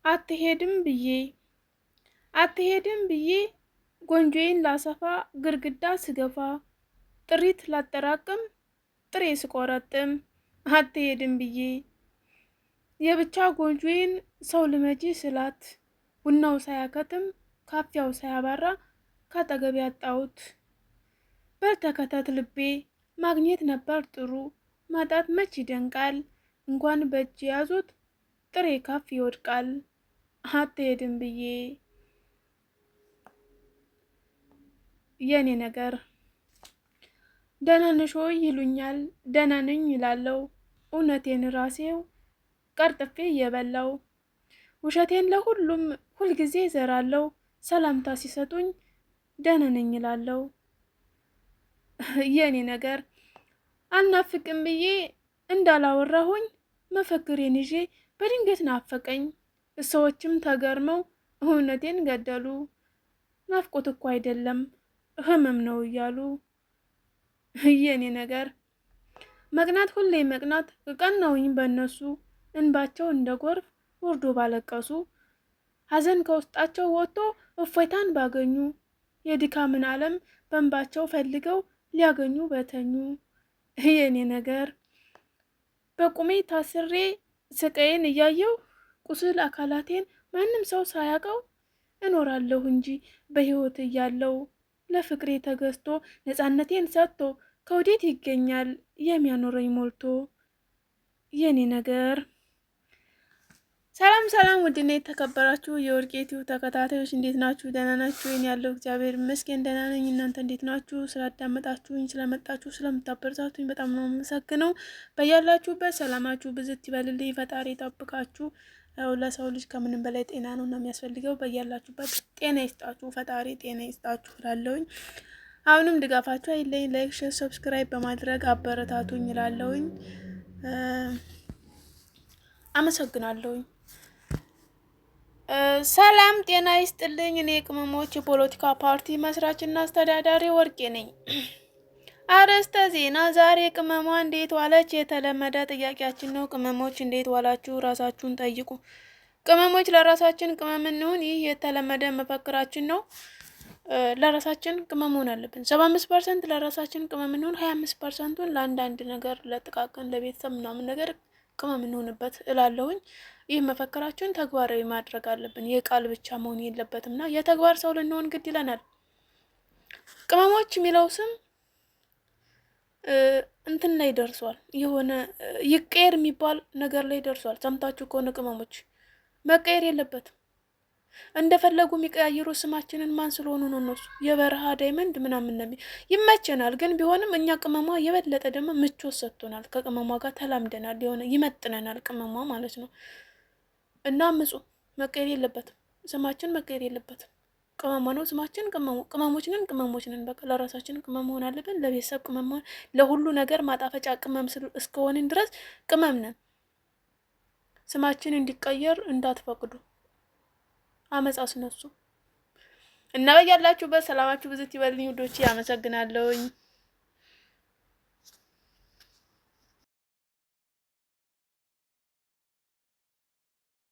አትሄድም ብዬ ጎንጆዬን ላሰፋ ግርግዳ ስገፋ ጥሪት ላጠራቅም ጥሬ ስቆረጥም አትሄድም ብዬ የብቻ ጎንጆዬን ሰው ልመጂ ስላት ቡናው ሳያከትም ካፊያው ሳያባራ ካጠገብ ያጣሁት በልተከተት ልቤ ማግኘት ነበር ጥሩ ማጣት መች ይደንቃል እንኳን በእጅ ያዙት ጥሬ ካፍ ይወድቃል አትሄድም ብዬ የኔ ነገር ደህና ነሽ ወይ ይሉኛል ደህና ነኝ ይላለው እውነቴን ራሴው ቀርጥፌ እየበላው ውሸቴን ለሁሉም ሁልጊዜ ዘራለው ሰላምታ ሲሰጡኝ ደህና ነኝ ይላለው የኔ ነገር አልናፍቅም ብዬ እንዳላወራሁኝ መፈክሬን ይዤ በድንገት ናፈቀኝ ሰዎችም ተገርመው እውነቴን ገደሉ ናፍቆት እኮ አይደለም ህመም ነው እያሉ የኔ ነገር መቅናት ሁሌ መቅናት ቀናውኝ በእነሱ እንባቸው እንደ ጎርፍ ወርዶ ባለቀሱ ሐዘን ከውስጣቸው ወጥቶ እፎይታን ባገኙ የድካምን ዓለም በእንባቸው ፈልገው ሊያገኙ በተኙ የኔ ነገር በቁሜ ታስሬ ስቃዬን እያየው ቁስል አካላቴን ማንም ሰው ሳያውቀው እኖራለሁ እንጂ በህይወት እያለው ለፍቅሬ ተገዝቶ ነፃነቴን ሰጥቶ ከወዴት ይገኛል የሚያኖረኝ ሞልቶ የኔ ነገር። ሰላም ውድና የተከበራችሁ የወርቄቲው ተከታታዮች እንዴት ናችሁ? ደህና ናችሁ? እኔ ያለው እግዚአብሔር ይመስገን ደህና ነኝ። እናንተ እንዴት ናችሁ? ስላዳመጣችሁኝ፣ ስለመጣችሁ፣ ስለምታበረታቱኝ በጣም ነው የምመሰግነው። በያላችሁበት ሰላማችሁ ብዝት ይበልልኝ። ፈጣሪ ይጠብቃችሁ። ለሰው ልጅ ከምንም በላይ ጤና ነው የሚያስፈልገው። በያላችሁበት ጤና ይስጣችሁ፣ ፈጣሪ ጤና ይስጣችሁ እላለሁኝ። አሁንም ድጋፋችሁ አይለኝ። ላይክ፣ ሼር፣ ሰብስክራይብ በማድረግ አበረታቱኝ እላለሁኝ። አመሰግናለሁኝ። ሰላም ጤና ይስጥልኝ። እኔ ቅመሞች የፖለቲካ ፓርቲ መስራችና አስተዳዳሪ ወርቄ ነኝ። አርዕስተ ዜና። ዛሬ ቅመሟ እንዴት ዋለች? የተለመደ ጥያቄያችን ነው። ቅመሞች እንዴት ዋላችሁ? ራሳችሁን ጠይቁ። ቅመሞች ለራሳችን ቅመም እንሁን። ይህ የተለመደ መፈክራችን ነው። ለራሳችን ቅመም መሆን አለብን። 75% ለራሳችን ቅመም እንሁን፣ 25%ን ለአንዳንድ ነገር ለጥቃቅን ለቤተሰብ ምናምን ነገር ቅመም እንሆንበት እላለሁኝ። ይህ መፈክራችን ተግባራዊ ማድረግ አለብን። የቃል ብቻ መሆን የለበትም እና የተግባር ሰው ልንሆን ግድ ይለናል። ቅመሞች የሚለው ስም እንትን ላይ ደርሷል። የሆነ ይቀየር የሚባል ነገር ላይ ደርሷል። ሰምታችሁ ከሆነ ቅመሞች መቀየር የለበትም። እንደፈለጉ የሚቀያየሩ ስማችንን ማን ስለሆኑ ነው? እነሱ የበረሃ ዳይመንድ ምናምን ነው። ይመቸናል፣ ግን ቢሆንም እኛ ቅመሟ የበለጠ ደግሞ ምቾት ሰጥቶናል። ከቅመሟ ጋር ተላምደናል። የሆነ ይመጥነናል ቅመሟ ማለት ነው። እና ምጹ መቀየር የለበትም። ስማችን መቀየር የለበትም። ቅመሟ ነው ስማችን። ቅመሞች ነን። በቃ ለራሳችን ቅመም መሆን አለብን። ለቤተሰብ ቅመም መሆን፣ ለሁሉ ነገር ማጣፈጫ ቅመም እስከሆንን ድረስ ቅመም ነን። ስማችን እንዲቀየር እንዳትፈቅዱ። አመጻ አስነሱ እና በያላችሁበት ሰላማችሁ ብዝት ይበልኝ ውዶቼ። አመሰግናለሁኝ።